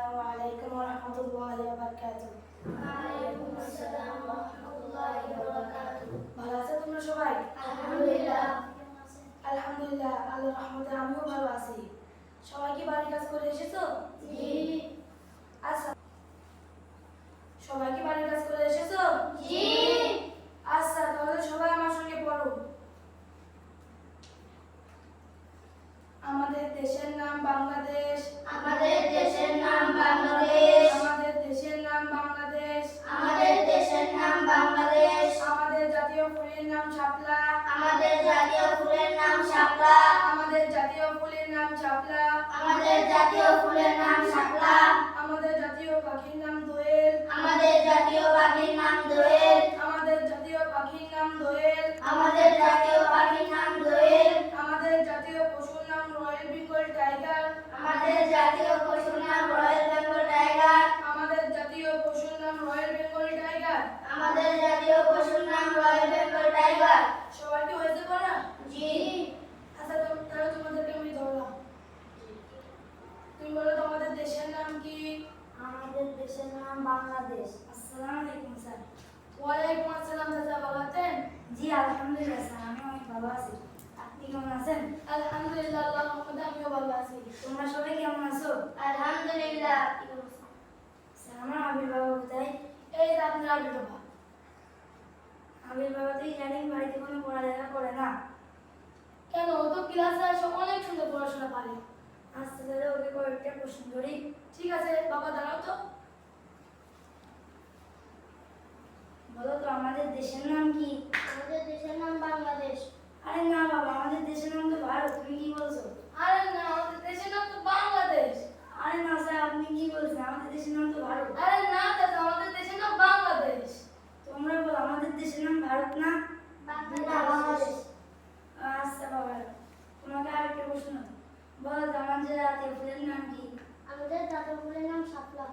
আসসালামু আলাইকুম ওয়া রাহমাতুল্লাহি ওয়া বারাকাতুহু। ওয়ালাইকুম আসসালাম ওয়া রাহমাতুল্লাহি ওয়া বারাকাতুহু। ভালো আছো তোমরা সবাই? আলহামদুলিল্লাহ। আলহামদুলিল্লাহ, আল্লাহর রহমতে আমিও ভালো আছি। সবাই কি বাড়ির কাজ করে এসেছো? জি। আচ্ছা, সবাই কি বাড়ির কাজ করে এসেছো? জি। আচ্ছা, তাহলে সবাই আমার সঙ্গে পড়ো। আমাদের দেশের নাম বাংলাদেশ। আমাদের দেশের নাম বাংলাদেশ। আমাদের দেশের নাম বাংলাদেশ। আমাদের দেশের নাম বাংলাদেশ। আমাদের জাতীয় ফুলের নাম শাপলা। আমাদের জাতীয় ফুলের নাম শাপলা। আমাদের জাতীয় ফুলের নাম শাপলা। আমাদের জাতীয় ফুলের নাম শাপলা। আমাদের জাতীয় পাখির নাম দোয়েল। আমাদের জাতীয় পাখির নাম দোয়েল। আমাদের জাতীয় পাখির নাম দোয়েল। আমাদের জাতীয় পাখির নাম দোয়েল। আমাদের জাতীয় পশুর নাম রয়্যাল বেঙ্গল টাইগার। আমাদের জাতীয় পশুর নাম রয়্যাল বেঙ্গল টাইগার। আমাদের জাতীয় পশুর নাম রয়্যাল বেঙ্গল টাইগার। আমাদের জাতীয় পশুর নাম রয়্যাল বেঙ্গল টাইগার। সবাই কি হয়েছে পড়া? জি। আচ্ছা, তাহলে তোমাদেরকে আমি ধরলাম। তুমি বলো তো আমাদের দেশের নাম কি? আমাদের দেশের নাম বাংলাদেশ। আসসালামু আলাইকুম স্যার। ওয়ালাইকুম আসসালাম। চাচা ভালো আছেন? জি আলহামদুলিল্লাহ স্যার, আমি অনেক ভালো আছি। আপনি কেমন আছেন? আলহামদুলিল্লাহ, আল্লাহর রহমতে আমিও ভালো আছি। তোমরা সবাই কেমন আছো? আলহামদুলিল্লাহ। স্যার, আমার আবির্ভাব কোথায়? এই যে আপনার আবির্ভাব। আবির্ভাব তো ইদানিং বাড়িতে কোনো পড়ালেখা করে না। কেন, ও তো ক্লাসে আসে অনেক সুন্দর পড়াশোনা পারে। আচ্ছা তাহলে ওকে কয়েকটা প্রশ্ন করি। ঠিক আছে বাবা, দাঁড়াও তো। বলো তো আমাদের দেশের নাম কি? আমাদের দেশের নাম বাংলাদেশ। আরে না বাবা, আমাদের দেশের নাম তো ভারত, তুমি কি বলছো? আরে না, আমাদের দেশের নাম তো বাংলাদেশ। আরে না স্যার, আপনি কি বলছেন? আমাদের দেশের নাম তো ভারত। আরে না দাদা, আমাদের দেশের নাম বাংলাদেশ। তোমরা বলো আমাদের দেশের নাম ভারত না? বাংলাদেশ। আচ্ছা বাবা, তোমাকে আরেকটা প্রশ্ন। বলো তো আমাদের জাতীয় ফুলের নাম কি? আমাদের জাতীয় ফুলের নাম শাপলা।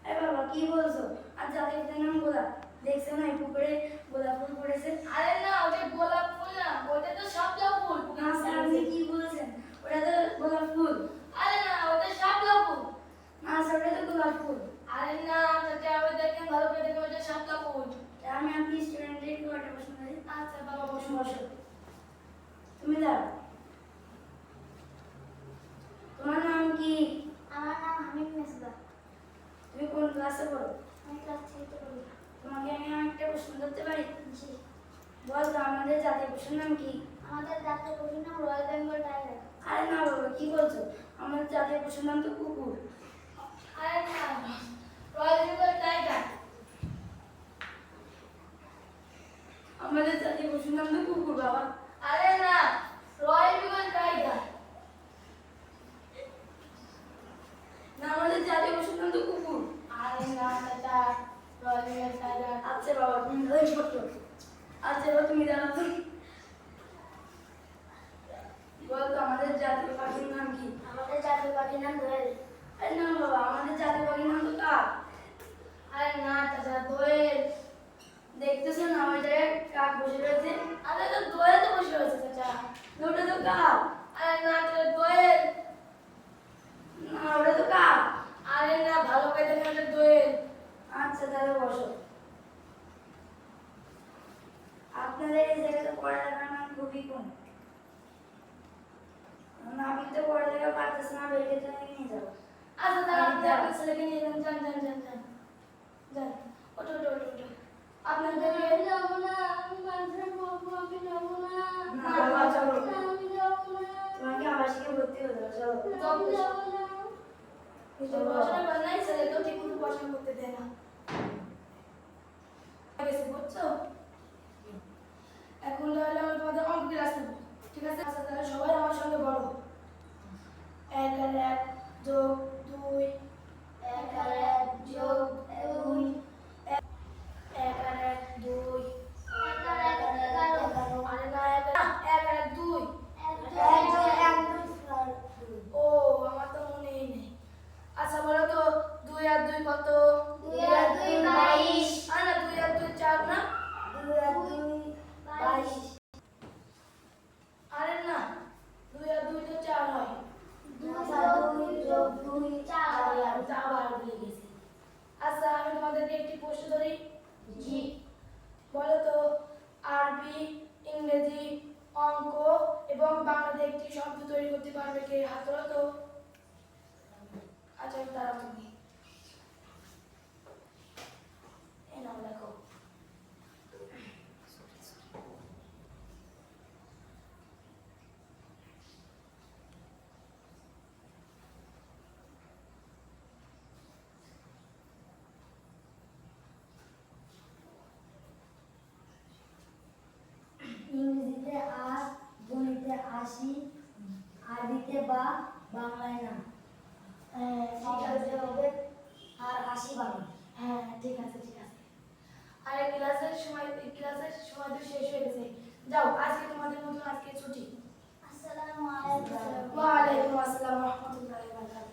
আরে বাবা কি বলছো? আর জাতীয় ফুলের নাম গোলাপ। দেখছো না এই পুকুরে গোলাপ ফুল পড়েছে? আরে না, ওটা গোলাপ ফুল না, ওটা তো শাপলা ফুল। না স্যার, আপনি কি বলছেন? ওটা তো গোলাপ ফুল। আরে না, ওটা শাপলা ফুল। না স্যার, ওটা তো গোলাপ ফুল। আরে না চাচা, আমি দেখেন ভালো করে দেখেন, ওটা শাপলা ফুল। আমি আপনি স্টুডেন্টদের একটু একটা প্রশ্ন করি। আচ্ছা বাবা, বসুন বসো। বসুন। তুমি দাঁড়াও। তোমার নাম কি? আমার নাম হামিদ মেসবা। তুমি কোন ক্লাসে পড়ো? আমি ক্লাস 3-তে পড়ি। তোমাকে আমি একটা প্রশ্ন করতে পারি? জি। বল তো আমাদের জাতীয় পশুর নাম কি? আমাদের জাতীয় পশুর নাম রয়্যাল বেঙ্গল টাইগার। আরে না বাবা কি বলছো? আমাদের জাতীয় পশুর নাম তো কুকুর। আরে না, রয়্যাল বেঙ্গল টাইগার। আমাদের জাতীয় পশুর নাম তো কুকুর বাবা। আরে না, রয়্যাল বেঙ্গল টাইগার। না, আমাদের জাতীয় পশুর নাম তো কুকুর। আরে না চাচা, রয়্যাল বেঙ্গল টাইগার। আচ্ছা বাবা তুমি ধরে পড়তো। আচ্ছা বাবা তুমি জানো তো? বল তো আমাদের জাতীয় পাখির নাম কি? আমাদের জাতীয় পাখির নাম দোয়েল। আরে না বাবা, আমাদের জাতীয় পাখির নাম তো কাক। আরে না চাচা, দোয়েল। দেখতেছো না ওই জায়গায় কাক বসে রয়েছে? আরে তো দোয়েল তো বসে রয়েছে চাচা। ওটা তো কাক। আরে না চাচা, দোয়েল। না ওটা তো কাক। আরে না, ভালো করে দেখেন, ওটা দোয়েল। আচ্ছা তাহলে বসো। আপনাদের এই জায়গাতে পড়ালেখার মান খুবই কম। নাবিল তো পড়ালেখা পারতেছে না, বেরিয়ে তো নিয়ে যাবো। আচ্ছা তাহলে আপনি আপনার ছেলেকে নিয়ে যান, যান যান যান যান যান। ওঠো ওঠো ওঠো ওঠো। আপনাদেরকে আমি যাবো না, আমি মাদ্রাসায় পড়বো, আমি যাবো না। না বাবা চলো, আমি যাবো না। তোমাকে আবাসিকে ভর্তি হতে হবে, চলো। আমি যাবো না। নিজে পড়াশোনা করে নাই, ছেলেকেও ঠিক মতো পড়াশোনা করতে দেয় না। গেছে বুঝছো? এখন তাহলে আমি তোমাদের অঙ্ক ক্লাস নেব, ঠিক আছে? আচ্ছা তাহলে সবাই আমার সঙ্গে বলো। 1 আর 1 যোগ 2। 1 আর 1 যোগ 2। 1 আর 1 2। 1 আর 1 11। আরে না, 1 আর 1 2। 1 যোগ 1 2। ও, আমার তো মনেই নেই। আচ্ছা বলো তো, 2 আর 2 কত? 2 আর 2 22। আরে না, 2 আর 2 4 না? 2 আর 2 22। আরে না, 2 আর 2 তো 4 হয়। 2 আর 2 যোগ 2 শব্দ তৈরি করতে পারবে কে? হাত তোলো তো। আচ্ছা দাঁড়াও তুমি। এই নাও লেখো। ইংরেজিতে আজ, গণিতে ৮০, আরবিতে বা, বাংলায় না। ঠিক আছে। হবে আর ৮০ বাংলা। হ্যাঁ ঠিক আছে ঠিক আছে। আরে ক্লাসের সময় তো শেষ হয়ে গেছে। যাও, আজকে তোমাদের মতন আজকে ছুটি। আসসালামু আলাইকুম। ওয়ালাইকুম আসসালাম ওয়া রাহমাতুল্লাহি ওয়া বারাকাতুহু।